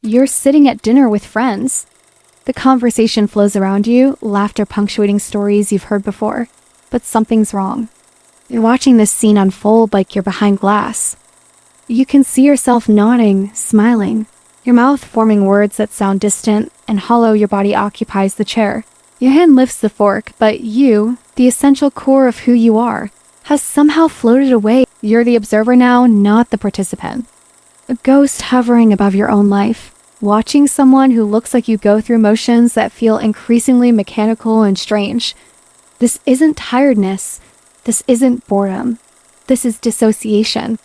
You're sitting at dinner with friends. The conversation flows around you, laughter punctuating stories you've heard before. But something's wrong. You're watching this scene unfold like you're behind glass. You can see yourself nodding, smiling, your mouth forming words that sound distant and hollow. Your body occupies the chair. Your hand lifts the fork, but you, the essential core of who you are, has somehow floated away. You're the observer now, not the participant. A ghost hovering above your own life, watching someone who looks like you go through motions that feel increasingly mechanical and strange. This isn't tiredness. This isn't boredom. This is dissociation.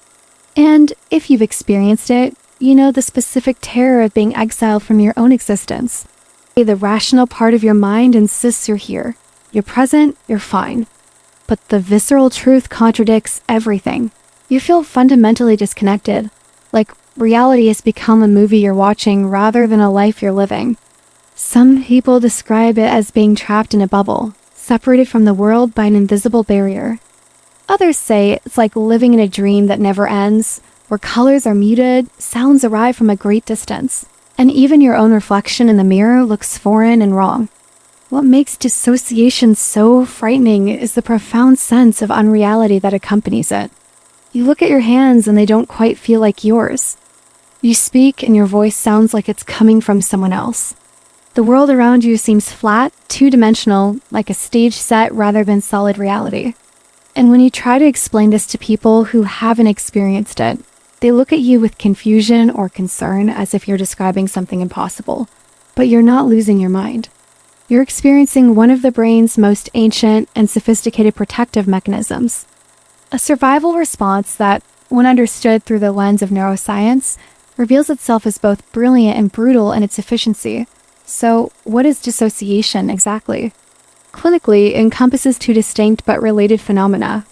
And if you've experienced it, you know the specific terror of being exiled from your own existence. The rational part of your mind insists you're here. You're present, you're fine. But the visceral truth contradicts everything. You feel fundamentally disconnected, like reality has become a movie you're watching rather than a life you're living. Some people describe it as being trapped in a bubble, separated from the world by an invisible barrier. Others say it's like living in a dream that never ends, where colors are muted, sounds arrive from a great distance, and even your own reflection in the mirror looks foreign and wrong. What makes dissociation so frightening is the profound sense of unreality that accompanies it. You look at your hands and they don't quite feel like yours. You speak and your voice sounds like it's coming from someone else. The world around you seems flat, two-dimensional, like a stage set rather than solid reality. And when you try to explain this to people who haven't experienced it, they look at you with confusion or concern as if you're describing something impossible. But you're not losing your mind. You're experiencing one of the brain's most ancient and sophisticated protective mechanisms. A survival response that, when understood through the lens of neuroscience, reveals itself as both brilliant and brutal in its efficiency. So, what is dissociation exactly? Clinically, it encompasses two distinct but related phenomena.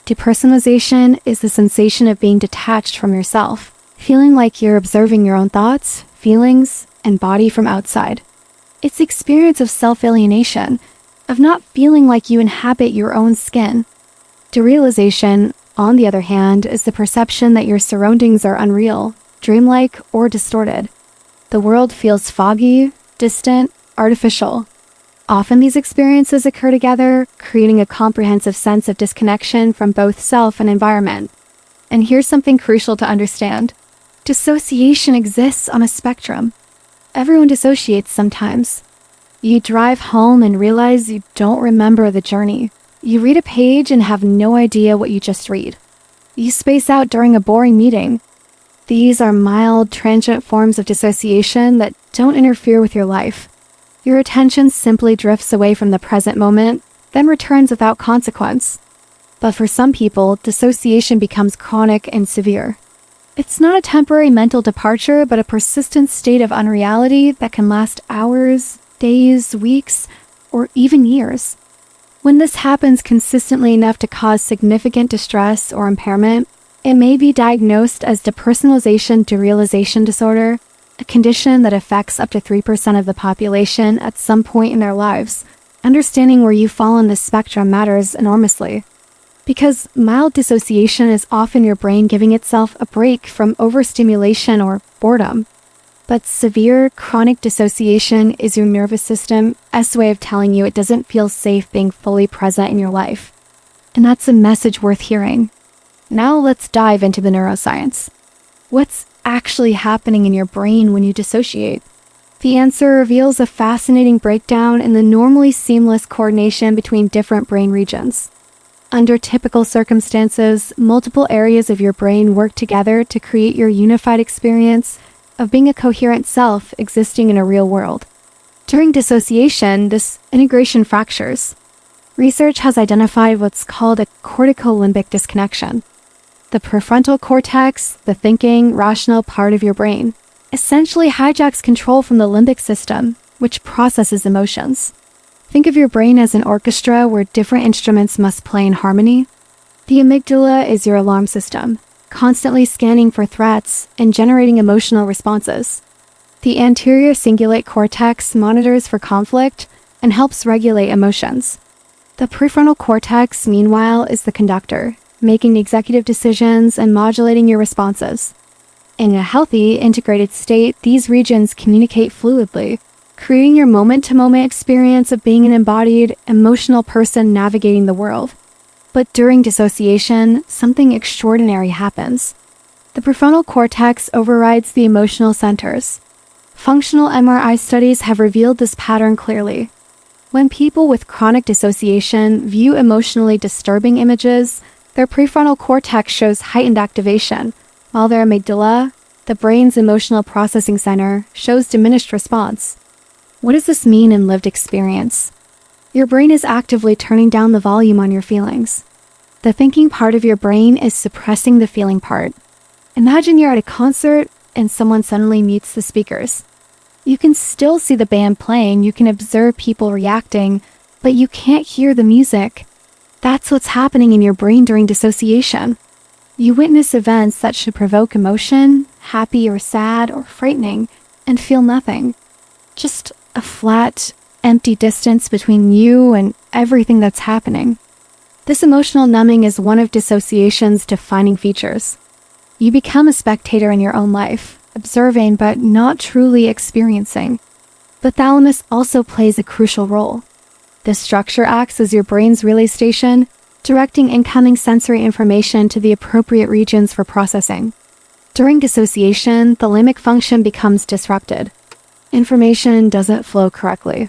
Depersonalization is the sensation of being detached from yourself, feeling like you're observing your own thoughts, feelings, and body from outside. It's the experience of self-alienation, of not feeling like you inhabit your own skin. Derealization, on the other hand, is the perception that your surroundings are unreal, dreamlike, or distorted. The world feels foggy, distant, artificial. Often these experiences occur together, creating a comprehensive sense of disconnection from both self and environment. And here's something crucial to understand. Dissociation exists on a spectrum. Everyone dissociates sometimes. You drive home and realize you don't remember the journey. You read a page and have no idea what you just read. You space out during a boring meeting. These are mild, transient forms of dissociation that don't interfere with your life. Your attention simply drifts away from the present moment, then returns without consequence. But for some people, dissociation becomes chronic and severe. It's not a temporary mental departure, but a persistent state of unreality that can last hours, days, weeks, or even years. When this happens consistently enough to cause significant distress or impairment, it may be diagnosed as depersonalization derealization disorder, a condition that affects up to 3% of the population at some point in their lives. Understanding where you fall on this spectrum matters enormously. Because mild dissociation is often your brain giving itself a break from overstimulation or boredom. But severe, chronic dissociation is your nervous system's way of telling you it doesn't feel safe being fully present in your life. And that's a message worth hearing. Now let's dive into the neuroscience. What's actually happening in your brain when you dissociate? The answer reveals a fascinating breakdown in the normally seamless coordination between different brain regions. Under typical circumstances, multiple areas of your brain work together to create your unified experience of being a coherent self existing in a real world. During dissociation, this integration fractures. Research has identified what's called a cortico-limbic disconnection. The prefrontal cortex, the thinking, rational part of your brain, essentially hijacks control from the limbic system, which processes emotions. Think of your brain as an orchestra where different instruments must play in harmony. The amygdala is your alarm system, constantly scanning for threats and generating emotional responses. The anterior cingulate cortex monitors for conflict and helps regulate emotions. The prefrontal cortex, meanwhile, is the conductor, making executive decisions and modulating your responses. In a healthy, integrated state, these regions communicate fluidly, creating your moment-to-moment experience of being an embodied, emotional person navigating the world. But during dissociation, something extraordinary happens. The prefrontal cortex overrides the emotional centers. Functional MRI studies have revealed this pattern clearly. When people with chronic dissociation view emotionally disturbing images, their prefrontal cortex shows heightened activation, while their amygdala, the brain's emotional processing center, shows diminished response. What does this mean in lived experience? Your brain is actively turning down the volume on your feelings. The thinking part of your brain is suppressing the feeling part. Imagine you're at a concert and someone suddenly mutes the speakers. You can still see the band playing, you can observe people reacting, but you can't hear the music. That's what's happening in your brain during dissociation. You witness events that should provoke emotion, happy or sad or frightening, and feel nothing. Just a flat, empty distance between you and everything that's happening. This emotional numbing is one of dissociation's defining features. You become a spectator in your own life, observing but not truly experiencing. The thalamus also plays a crucial role. This structure acts as your brain's relay station, directing incoming sensory information to the appropriate regions for processing. During dissociation, the limbic function becomes disrupted. Information doesn't flow correctly.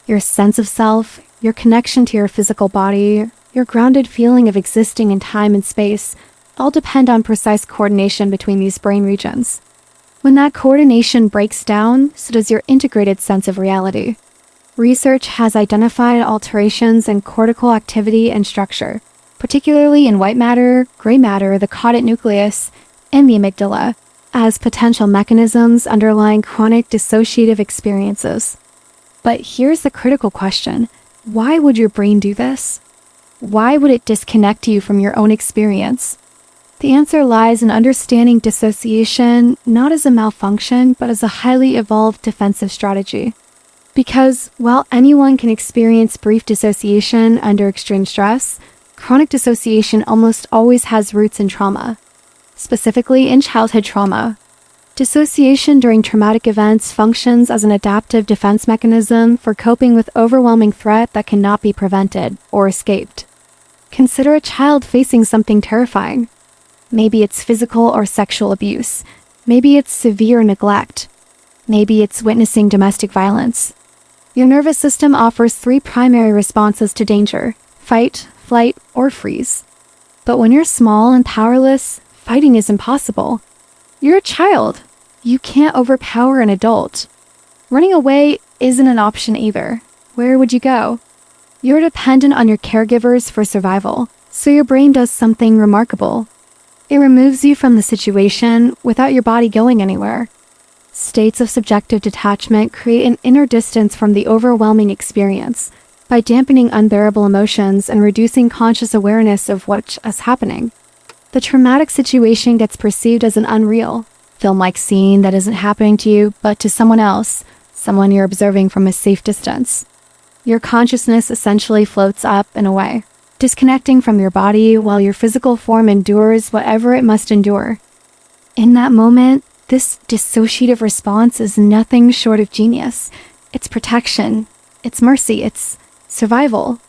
Your sense of self, your connection to your physical body, your grounded feeling of existing in time and space all depend on precise coordination between these brain regions. When that coordination breaks down, so does your integrated sense of reality. Research has identified alterations in cortical activity and structure, particularly in white matter, gray matter, the caudate nucleus, and the amygdala, as potential mechanisms underlying chronic dissociative experiences. But here's the critical question. Why would your brain do this? Why would it disconnect you from your own experience? The answer lies in understanding dissociation not as a malfunction, but as a highly evolved defensive strategy. Because while anyone can experience brief dissociation under extreme stress, chronic dissociation almost always has roots in trauma, specifically in childhood trauma. Dissociation during traumatic events functions as an adaptive defense mechanism for coping with overwhelming threat that cannot be prevented or escaped. Consider a child facing something terrifying. Maybe it's physical or sexual abuse. Maybe it's severe neglect. Maybe it's witnessing domestic violence. Your nervous system offers 3 primary responses to danger: fight, flight, or freeze. But when you're small and powerless, fighting is impossible. You're a child. You can't overpower an adult. Running away isn't an option either. Where would you go? You're dependent on your caregivers for survival, so your brain does something remarkable. It removes you from the situation without your body going anywhere. States of subjective detachment create an inner distance from the overwhelming experience by dampening unbearable emotions and reducing conscious awareness of what is happening. The traumatic situation gets perceived as an unreal, film-like scene that isn't happening to you, but to someone else, someone you're observing from a safe distance. Your consciousness essentially floats up and away, disconnecting from your body while your physical form endures whatever it must endure. In that moment, this dissociative response is nothing short of genius. It's protection, it's mercy, it's survival.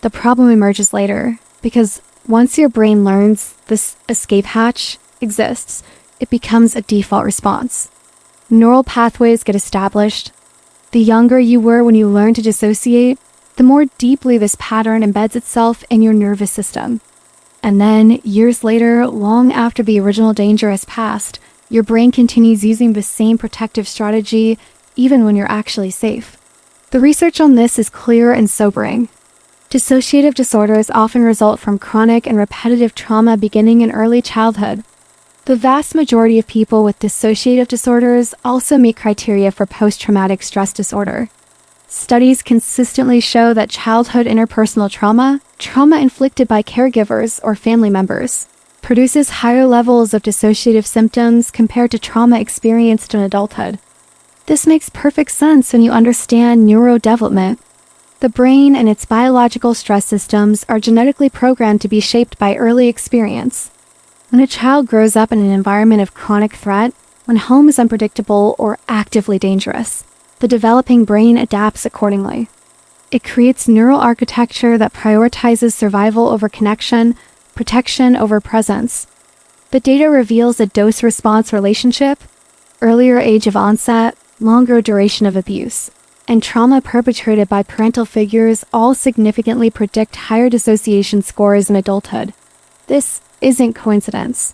The problem emerges later, because once your brain learns this escape hatch exists, it becomes a default response. Neural pathways get established. The younger you were when you learned to dissociate, the more deeply this pattern embeds itself in your nervous system. And then, years later, long after the original danger has passed, your brain continues using the same protective strategy even when you're actually safe. The research on this is clear and sobering. Dissociative disorders often result from chronic and repetitive trauma beginning in early childhood. The vast majority of people with dissociative disorders also meet criteria for post-traumatic stress disorder. Studies consistently show that childhood interpersonal trauma inflicted by caregivers or family members, produces higher levels of dissociative symptoms compared to trauma experienced in adulthood. This makes perfect sense when you understand neurodevelopment. The brain and its biological stress systems are genetically programmed to be shaped by early experience. When a child grows up in an environment of chronic threat, when home is unpredictable or actively dangerous, the developing brain adapts accordingly. It creates neural architecture that prioritizes survival over connection, protection over presence. The data reveals a dose-response relationship, earlier age of onset, longer duration of abuse, and trauma perpetrated by parental figures all significantly predict higher dissociation scores in adulthood. This isn't coincidence.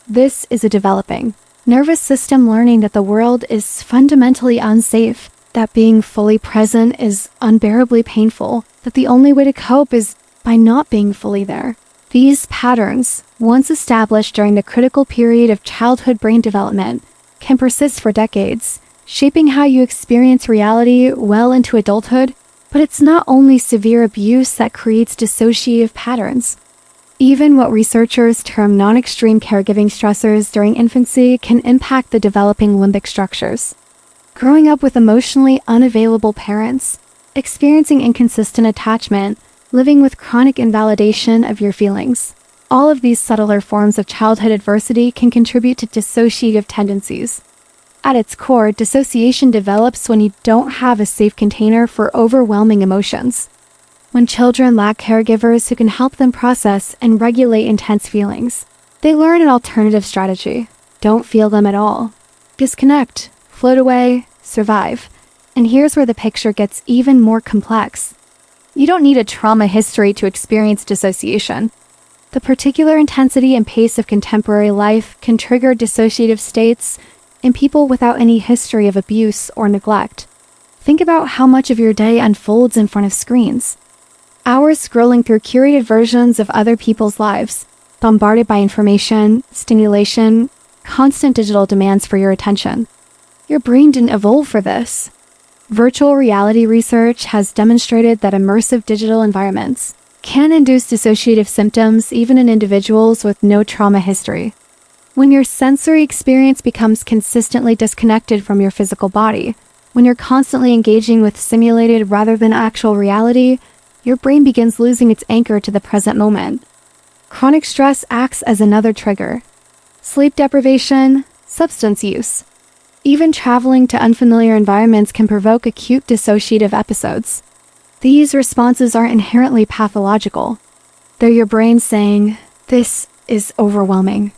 This is a developing nervous system learning that the world is fundamentally unsafe, that being fully present is unbearably painful, that the only way to cope is by not being fully there. These patterns, once established during the critical period of childhood brain development, can persist for decades, shaping how you experience reality well into adulthood. But it's not only severe abuse that creates dissociative patterns. Even what researchers term non-extreme caregiving stressors during infancy can impact the developing limbic structures. Growing up with emotionally unavailable parents, experiencing inconsistent attachment, living with chronic invalidation of your feelings. All of these subtler forms of childhood adversity can contribute to dissociative tendencies. At its core, dissociation develops when you don't have a safe container for overwhelming emotions. When children lack caregivers who can help them process and regulate intense feelings, they learn an alternative strategy. Don't feel them at all. Disconnect, float away, survive. And here's where the picture gets even more complex. You don't need a trauma history to experience dissociation. The particular intensity and pace of contemporary life can trigger dissociative states in people without any history of abuse or neglect. Think about how much of your day unfolds in front of screens. Hours scrolling through curated versions of other people's lives, bombarded by information, stimulation, constant digital demands for your attention. Your brain didn't evolve for this. Virtual reality research has demonstrated that immersive digital environments can induce dissociative symptoms even in individuals with no trauma history. When your sensory experience becomes consistently disconnected from your physical body, when you're constantly engaging with simulated rather than actual reality, your brain begins losing its anchor to the present moment. Chronic stress acts as another trigger. Sleep deprivation, substance use. Even traveling to unfamiliar environments can provoke acute dissociative episodes. These responses aren't inherently pathological. They're your brain saying, "This is overwhelming.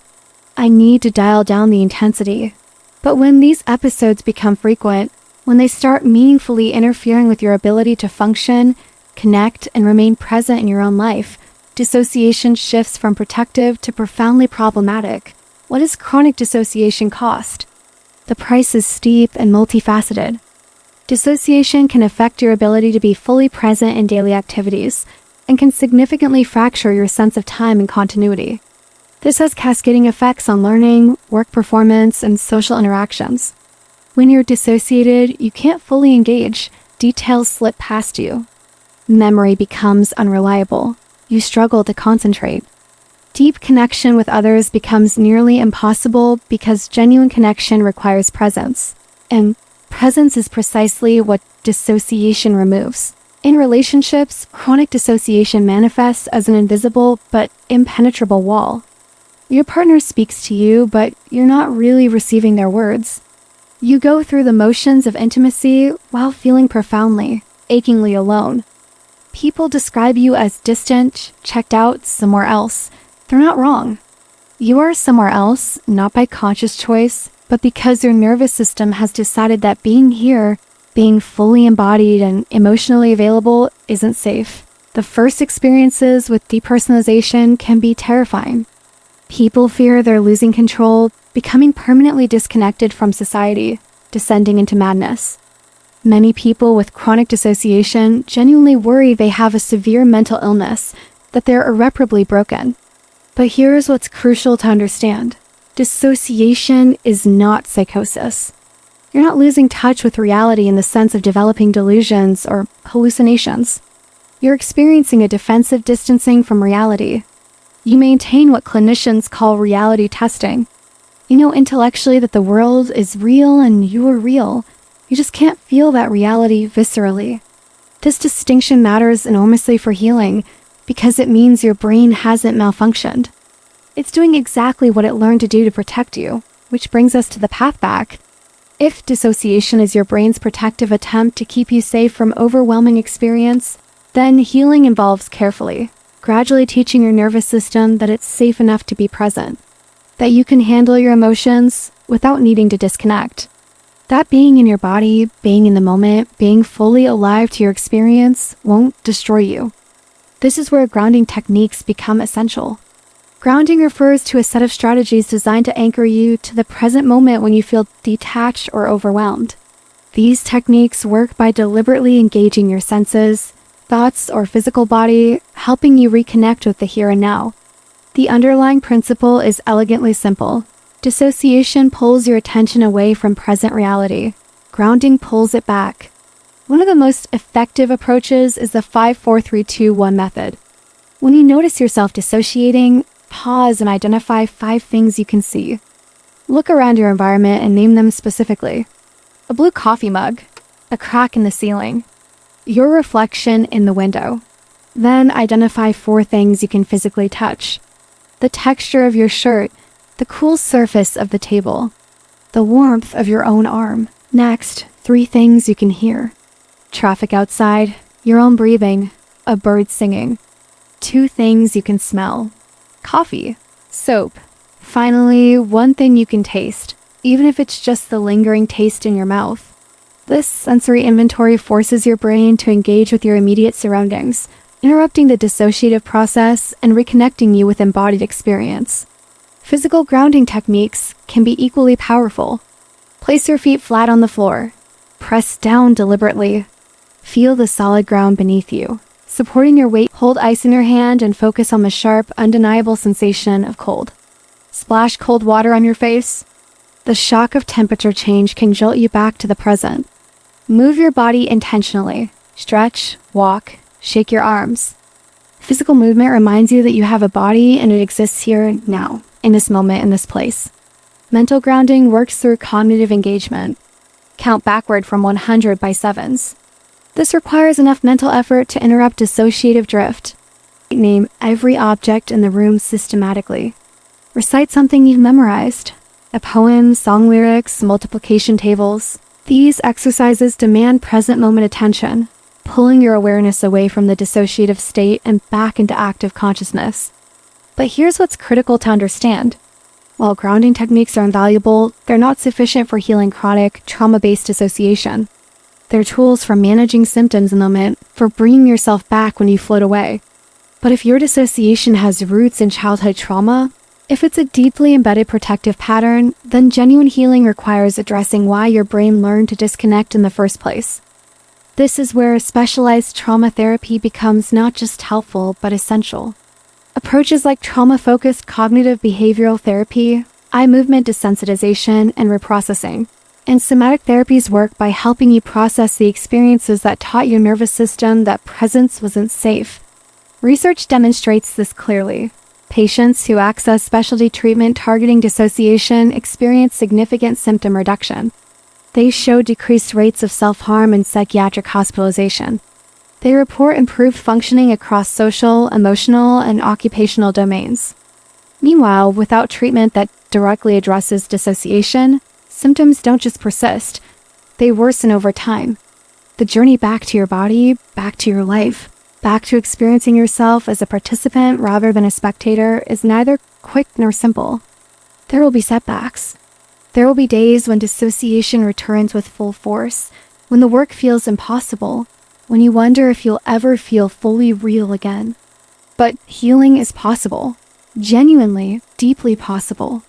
I need to dial down the intensity." But when these episodes become frequent, when they start meaningfully interfering with your ability to function, connect, and remain present in your own life, dissociation shifts from protective to profoundly problematic. What does chronic dissociation cost? The price is steep and multifaceted. Dissociation can affect your ability to be fully present in daily activities and can significantly fracture your sense of time and continuity. This has cascading effects on learning, work performance, and social interactions. When you're dissociated, you can't fully engage. Details slip past you. Memory becomes unreliable. You struggle to concentrate. Deep connection with others becomes nearly impossible because genuine connection requires presence. And presence is precisely what dissociation removes. In relationships, chronic dissociation manifests as an invisible but impenetrable wall. Your partner speaks to you, but you're not really receiving their words. You go through the motions of intimacy while feeling profoundly, achingly alone. People describe you as distant, checked out, somewhere else. They're not wrong. You are somewhere else, not by conscious choice, but because your nervous system has decided that being here, being fully embodied and emotionally available, isn't safe. The first experiences with depersonalization can be terrifying. People fear they're losing control, becoming permanently disconnected from society, descending into madness. Many people with chronic dissociation genuinely worry they have a severe mental illness, that they're irreparably broken. But here's what's crucial to understand. Dissociation is not psychosis. You're not losing touch with reality in the sense of developing delusions or hallucinations. You're experiencing a defensive distancing from reality. You maintain what clinicians call reality testing. You know intellectually that the world is real and you are real. You just can't feel that reality viscerally. This distinction matters enormously for healing because it means your brain hasn't malfunctioned. It's doing exactly what it learned to do to protect you, which brings us to the path back. If dissociation is your brain's protective attempt to keep you safe from overwhelming experience, then healing involves carefully, gradually teaching your nervous system that it's safe enough to be present, that you can handle your emotions without needing to disconnect. That being in your body, being in the moment, being fully alive to your experience won't destroy you. This is where grounding techniques become essential. Grounding refers to a set of strategies designed to anchor you to the present moment when you feel detached or overwhelmed. These techniques work by deliberately engaging your senses, thoughts, or physical body, helping you reconnect with the here and now. The underlying principle is elegantly simple. Dissociation pulls your attention away from present reality. Grounding pulls it back. One of the most effective approaches is the 5-4-3-2-1 method. When you notice yourself dissociating, pause and identify 5 things you can see. Look around your environment and name them specifically. A blue coffee mug, a crack in the ceiling, your reflection in the window. Then identify 4 things you can physically touch. The texture of your shirt, the cool surface of the table, the warmth of your own arm. Next, 3 things you can hear. Traffic outside, your own breathing, a bird singing. 2 things you can smell. Coffee, soap. Finally, 1 thing you can taste, even if it's just the lingering taste in your mouth. This sensory inventory forces your brain to engage with your immediate surroundings, interrupting the dissociative process and reconnecting you with embodied experience. Physical grounding techniques can be equally powerful. Place your feet flat on the floor. Press down deliberately. Feel the solid ground beneath you. Supporting your weight, hold ice in your hand and focus on the sharp, undeniable sensation of cold. Splash cold water on your face. The shock of temperature change can jolt you back to the present. Move your body intentionally. Stretch, walk, shake your arms. Physical movement reminds you that you have a body and it exists here now, in this moment, in this place. Mental grounding works through cognitive engagement. Count backward from 100 by 7s. This requires enough mental effort to interrupt dissociative drift. Name every object in the room systematically. Recite something you've memorized. A poem, song lyrics, multiplication tables. These exercises demand present moment attention, pulling your awareness away from the dissociative state and back into active consciousness. But here's what's critical to understand. While grounding techniques are invaluable, they're not sufficient for healing chronic, trauma-based dissociation. They're tools for managing symptoms in the moment, for bringing yourself back when you float away. But if your dissociation has roots in childhood trauma, if it's a deeply embedded protective pattern, then genuine healing requires addressing why your brain learned to disconnect in the first place. This is where specialized trauma therapy becomes not just helpful, but essential. Approaches like trauma-focused cognitive behavioral therapy, eye movement desensitization, and reprocessing, and somatic therapies work by helping you process the experiences that taught your nervous system that presence wasn't safe. Research demonstrates this clearly. Patients who access specialty treatment targeting dissociation experience significant symptom reduction. They show decreased rates of self-harm and psychiatric hospitalization. They report improved functioning across social, emotional, and occupational domains. Meanwhile, without treatment that directly addresses dissociation, symptoms don't just persist, they worsen over time. The journey back to your body, back to your life, back to experiencing yourself as a participant rather than a spectator is neither quick nor simple. There will be setbacks. There will be days when dissociation returns with full force, when the work feels impossible, when you wonder if you'll ever feel fully real again. But healing is possible, genuinely, deeply possible.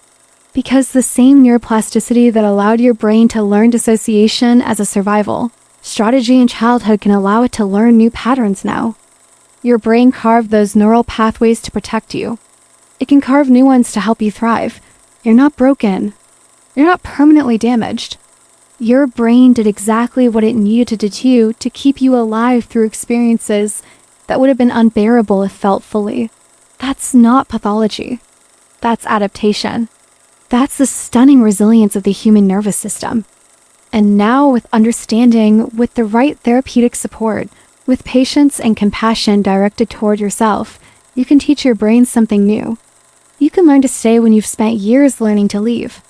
Because the same neuroplasticity that allowed your brain to learn dissociation as a survival strategy in childhood can allow it to learn new patterns now. Your brain carved those neural pathways to protect you. It can carve new ones to help you thrive. You're not broken. You're not permanently damaged. Your brain did exactly what it needed to do to keep you alive through experiences that would have been unbearable if felt fully. That's not pathology. That's adaptation. That's the stunning resilience of the human nervous system. And now, with understanding, with the right therapeutic support, with patience and compassion directed toward yourself, you can teach your brain something new. You You can learn to stay when you've spent years learning to leave.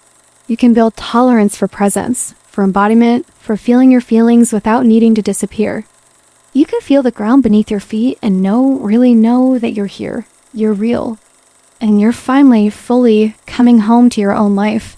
You can build tolerance for presence, for embodiment, for feeling your feelings without needing to disappear. You can feel the ground beneath your feet and really know that you're here. You're real. And you're finally, fully coming home to your own life.